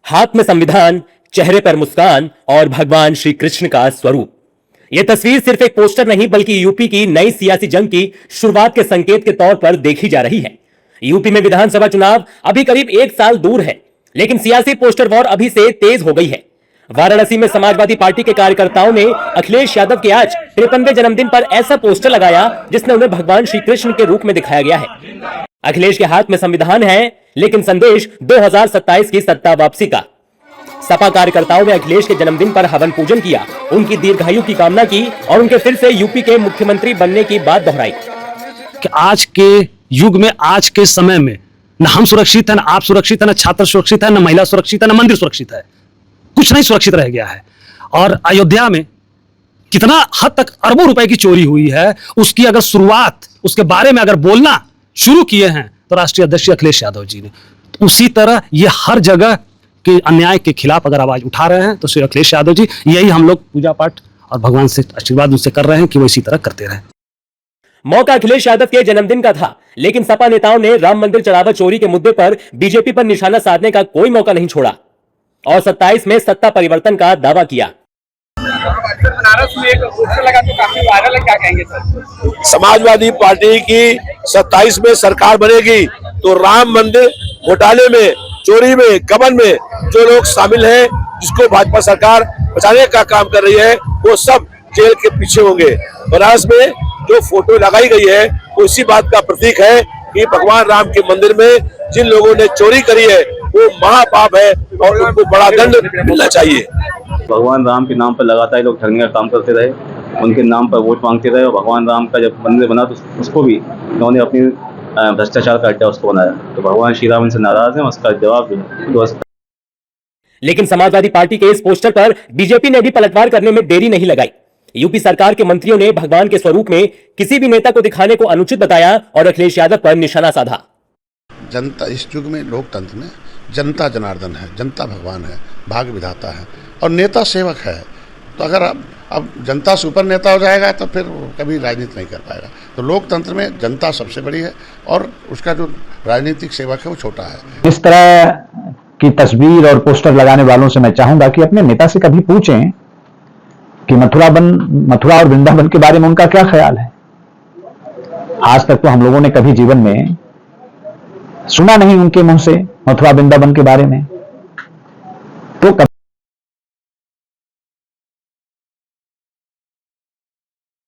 हाथ में संविधान, चेहरे पर मुस्कान और भगवान श्री कृष्ण का स्वरूप। यह तस्वीर सिर्फ एक पोस्टर नहीं बल्कि यूपी की नई सियासी जंग की शुरुआत के संकेत के तौर पर देखी जा रही है। यूपी में विधानसभा चुनाव अभी करीब 1 साल दूर है, लेकिन सियासी पोस्टर वॉर अभी से तेज हो गई है। वाराणसी में समाजवादी पार्टी के कार्यकर्ताओं ने अखिलेश यादव के आज 53वें जन्मदिन पर ऐसा पोस्टर लगाया जिसमें उन्हें भगवान श्री कृष्ण के रूप में दिखाया गया है। अखिलेश के हाथ में संविधान है, लेकिन संदेश 2027 की सत्ता वापसी का। सपा कार्यकर्ताओं ने अखिलेश के जन्मदिन पर हवन पूजन किया, उनकी दीर्घायु की कामना की और उनके फिर से यूपी के मुख्यमंत्री बनने की बात दोहराई कि आज के युग में, आज के समय में न हम सुरक्षित हैं, न आप सुरक्षित हैं, न छात्र सुरक्षित है, न महिला सुरक्षित है, न मंदिर सुरक्षित है। कुछ नहीं सुरक्षित रह गया है। और अयोध्या में कितना हद तक अरबों रुपए की चोरी हुई है, उसकी अगर शुरुआत, उसके बारे में अगर बोलना शुरू किए हैं तो राष्ट्रीय अध्यक्ष अखिलेश यादव जी ने, तो उसी तरह ये हर जगह के अन्याय के खिलाफ अगर आवाज उठा रहे हैं तो श्री अखिलेश यादव जी, यही हम लोग पूजा पाठ और भगवान से आशीर्वाद उनसे कर रहे हैं कि वो इसी तरह करते रहें। मौका अखिलेश यादव के जन्मदिन का था, लेकिन सपा नेताओं ने राम मंदिर चढ़ावा चोरी के मुद्दे पर बीजेपी पर निशाना साधने का कोई मौका नहीं छोड़ा और 27 में सत्ता परिवर्तन का दावा किया। बनारस में एक पोस्टर लगा तो काफी वायरल है, क्या कहेंगे सर? समाजवादी पार्टी की 27 में सरकार बनेगी तो राम मंदिर घोटाले में, चोरी में, गबन में जो लोग शामिल हैं, जिसको भाजपा सरकार बचाने का काम कर रही है, वो सब जेल के पीछे होंगे। बनारस में जो फोटो लगाई गई है वो इसी बात का प्रतीक है कि भगवान राम के मंदिर में जिन लोगों ने चोरी करी है वो महापाप है और उनको बड़ा दंड मिलना चाहिए। भगवान राम के नाम पर लगातार लोग ठगने का काम करते रहे, उनके नाम पर वोट मांगते रहे और भगवान राम का जब मंदिर बना तो उसको भी उन्होंने अपनी भ्रष्टाचार का अड्डा उसको बनाया। तो भगवान श्री राम से नाराज हैं, उसका जवाब भी। लेकिन समाजवादी पार्टी के इस पोस्टर पर बीजेपी ने भी पलटवार करने में देरी नहीं लगाई। यूपी सरकार के मंत्रियों ने भगवान के स्वरूप में किसी भी नेता को दिखाने को अनुचित बताया और अखिलेश यादव पर निशाना साधा। जनता इस युग में, लोकतंत्र में जनता जनार्दन है, जनता भगवान है, भाग्य विधाता है और नेता सेवक है। तो अगर अब जनता से ऊपर नेता हो जाएगा तो फिर कभी राजनीति नहीं कर पाएगा। तो लोकतंत्र में जनता सबसे बड़ी है और उसका जो राजनीतिक सेवक है वो छोटा है। इस तरह की तस्वीर और पोस्टर लगाने वालों से मैं चाहूंगा कि अपने नेता से कभी पूछें कि मथुरा और वृंदावन के बारे में उनका क्या ख्याल है। आज तक तो हम लोगों ने कभी जीवन में सुना नहीं उनके मुंह से मथुरा वृंदावन के बारे में। तो